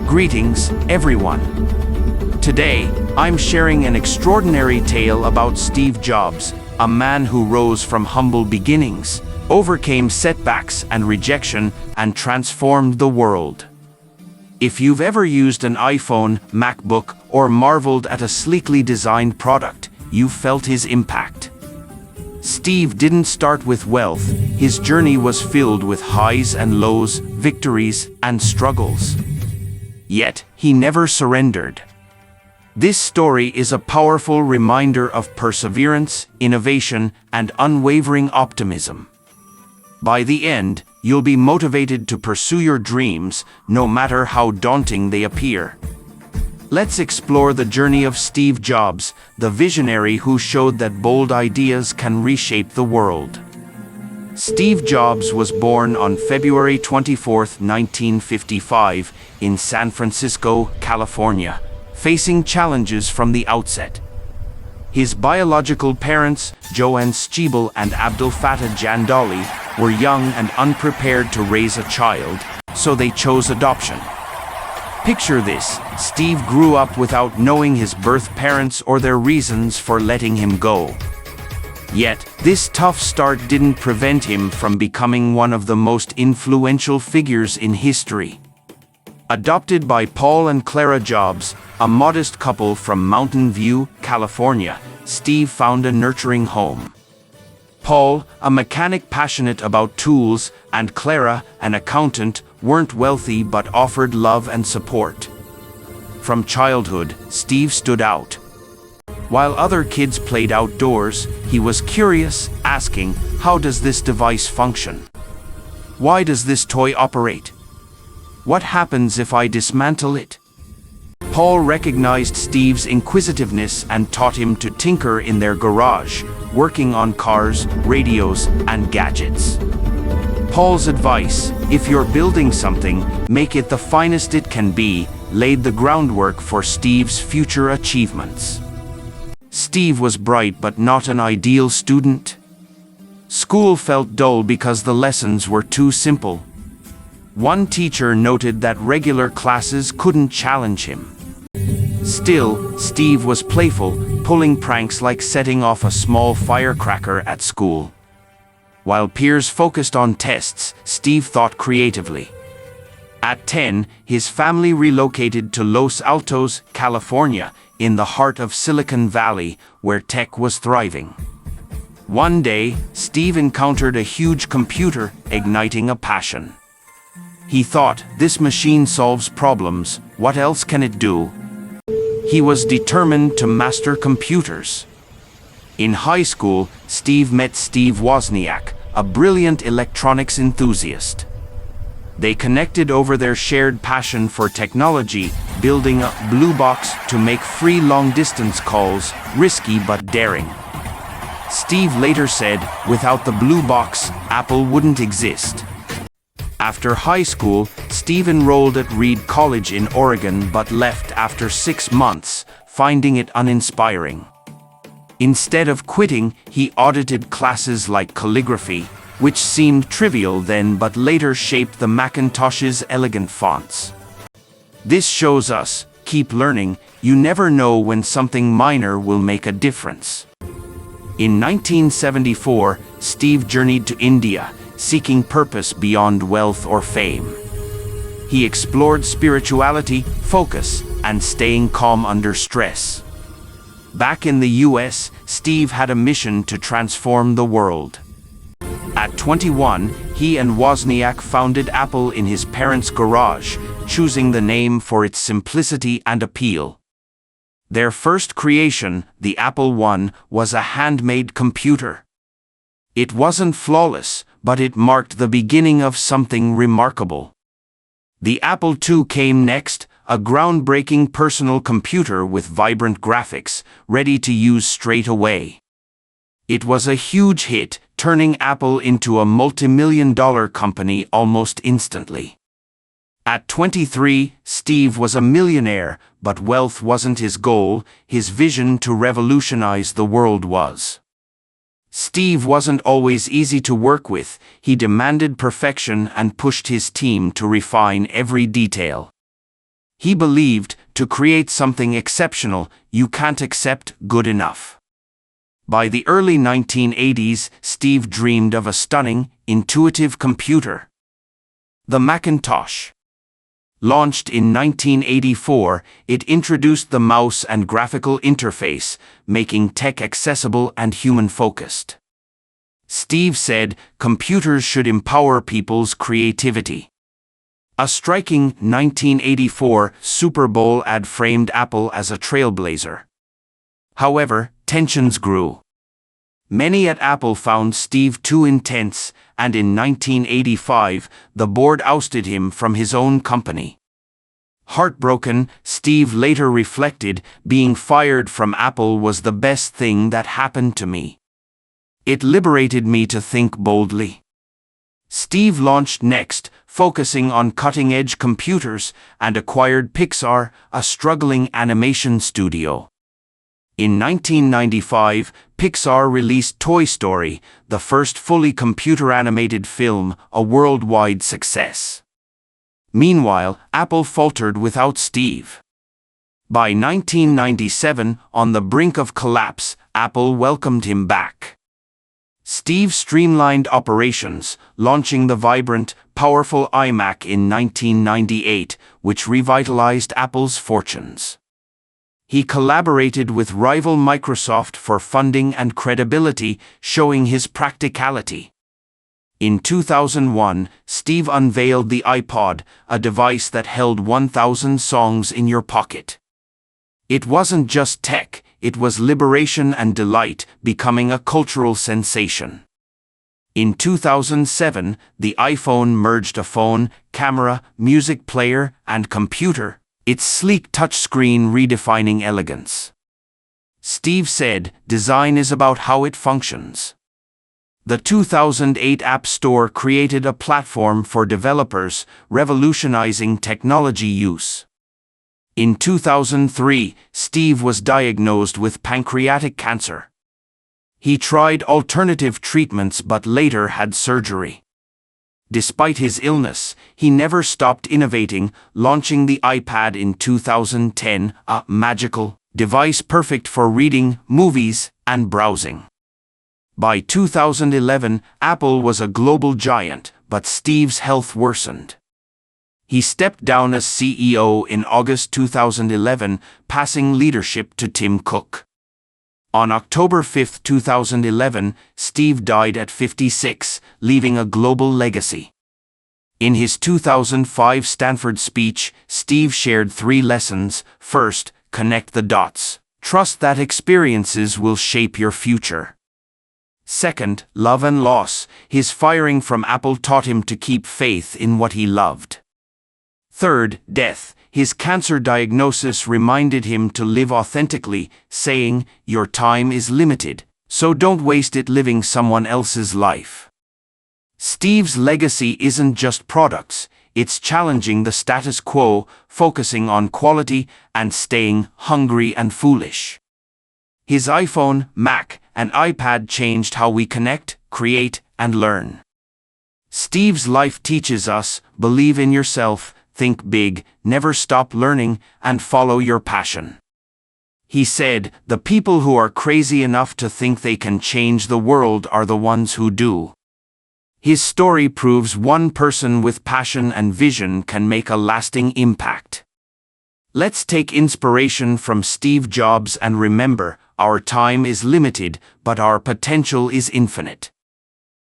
Greetings, everyone. Today, I'm sharing an extraordinary tale about Steve Jobs, a man who rose from humble beginnings, overcame setbacks and rejection, and transformed the world. If you've ever used an iPhone, MacBook, or marveled at a sleekly designed product, you've felt his impact. Steve didn't start with wealth. His journey was filled with highs and lows, victories and struggles. Yet, he never surrendered. This story is a powerful reminder of perseverance, innovation, and unwavering optimism. By the end, you'll be motivated to pursue your dreams, no matter how daunting they appear. Let's explore the journey of Steve Jobs, the visionary who showed that bold ideas can reshape the world. Steve Jobs was born on February 24, 1955, in San Francisco, California, facing challenges from the outset. His biological parents, Johann Schiebel and Abdel Fattah Jandali, were young and unprepared to raise a child, so they chose adoption. Picture this: Steve grew up without knowing his birth parents or their reasons for letting him go. Yet, this tough start didn't prevent him from becoming one of the most influential figures in history. Adopted by Paul and Clara Jobs, a modest couple from Mountain View, California, Steve found a nurturing home. Paul, a mechanic passionate about tools, and Clara, an accountant, weren't wealthy but offered love and support. From childhood, Steve stood out. While other kids played outdoors, he was curious, asking, "How does this device function? Why does this toy operate? What happens if I dismantle it?" Paul recognized Steve's inquisitiveness and taught him to tinker in their garage, working on cars, radios, and gadgets. Paul's advice, "If you're building something, make it the finest it can be," laid the groundwork for Steve's future achievements. Steve was bright but not an ideal student. School felt dull because the lessons were too simple. One teacher noted that regular classes couldn't challenge him. Still, Steve was playful, pulling pranks like setting off a small firecracker at school. While peers focused on tests, Steve thought creatively. At 10, his family relocated to Los Altos, California, in the heart of Silicon Valley, where tech was thriving. One day, Steve encountered a huge computer, igniting a passion. He thought, "This machine solves problems, what else can it do?" He was determined to master computers. In high school, Steve met Steve Wozniak, a brilliant electronics enthusiast. They connected over their shared passion for technology, building a blue box to make free long-distance calls, risky but daring. Steve later said, "Without the blue box, Apple wouldn't exist." After high school, Steve enrolled at Reed College in Oregon but left after 6 months, finding it uninspiring. Instead of quitting, he audited classes like calligraphy, which seemed trivial then but later shaped the Macintosh's elegant fonts. This shows us, keep learning, you never know when something minor will make a difference. In 1974, Steve journeyed to India, seeking purpose beyond wealth or fame. He explored spirituality, focus, and staying calm under stress. Back in the US, Steve had a mission to transform the world. At 21, he and Wozniak founded Apple in his parents' garage, choosing the name for its simplicity and appeal. Their first creation, the Apple I, was a handmade computer. It wasn't flawless, but it marked the beginning of something remarkable. The Apple II came next, a groundbreaking personal computer with vibrant graphics, ready to use straight away. It was a huge hit, turning Apple into a multi-million-dollar company almost instantly. At 23, Steve was a millionaire, but wealth wasn't his goal, his vision to revolutionize the world was. Steve wasn't always easy to work with, he demanded perfection and pushed his team to refine every detail. He believed, to create something exceptional, you can't accept good enough. By the early 1980s, Steve dreamed of a stunning, intuitive computer. The Macintosh. Launched in 1984, it introduced the mouse and graphical interface, making tech accessible and human-focused. Steve said, computers should empower people's creativity. A striking 1984 Super Bowl ad framed Apple as a trailblazer. However, tensions grew. Many at Apple found Steve too intense, and in 1985, the board ousted him from his own company. Heartbroken, Steve later reflected, being fired from Apple was the best thing that happened to me. It liberated me to think boldly. Steve launched Next, focusing on cutting-edge computers, and acquired Pixar, a struggling animation studio. In 1995, Pixar released Toy Story, the first fully computer-animated film, a worldwide success. Meanwhile, Apple faltered without Steve. By 1997, on the brink of collapse, Apple welcomed him back. Steve streamlined operations, launching the vibrant, powerful iMac in 1998, which revitalized Apple's fortunes. He collaborated with rival Microsoft for funding and credibility, showing his practicality. In 2001, Steve unveiled the iPod, a device that held 1,000 songs in your pocket. It wasn't just tech, it was liberation and delight, becoming a cultural sensation. In 2007, the iPhone merged a phone, camera, music player, and computer, its sleek touchscreen redefining elegance. Steve said, "Design is about how it functions." The 2008 App Store created a platform for developers, revolutionizing technology use. In 2003, Steve was diagnosed with pancreatic cancer. He tried alternative treatments but later had surgery. Despite his illness, he never stopped innovating, launching the iPad in 2010, a magical device perfect for reading, movies, and browsing. By 2011, Apple was a global giant, but Steve's health worsened. He stepped down as CEO in August 2011, passing leadership to Tim Cook. On October 5, 2011, Steve died at 56, leaving a global legacy. In his 2005 Stanford speech, Steve shared 3 lessons. First, connect the dots. Trust that experiences will shape your future. Second, love and loss. His firing from Apple taught him to keep faith in what he loved. Third, death. His cancer diagnosis reminded him to live authentically, saying, "Your time is limited, so don't waste it living someone else's life." Steve's legacy isn't just products, it's challenging the status quo, focusing on quality, and staying hungry and foolish. His iPhone, Mac, and iPad changed how we connect, create, and learn. Steve's life teaches us, believe in yourself, think big, never stop learning, and follow your passion. He said, "The people who are crazy enough to think they can change the world are the ones who do." His story proves one person with passion and vision can make a lasting impact. Let's take inspiration from Steve Jobs and remember, our time is limited, but our potential is infinite.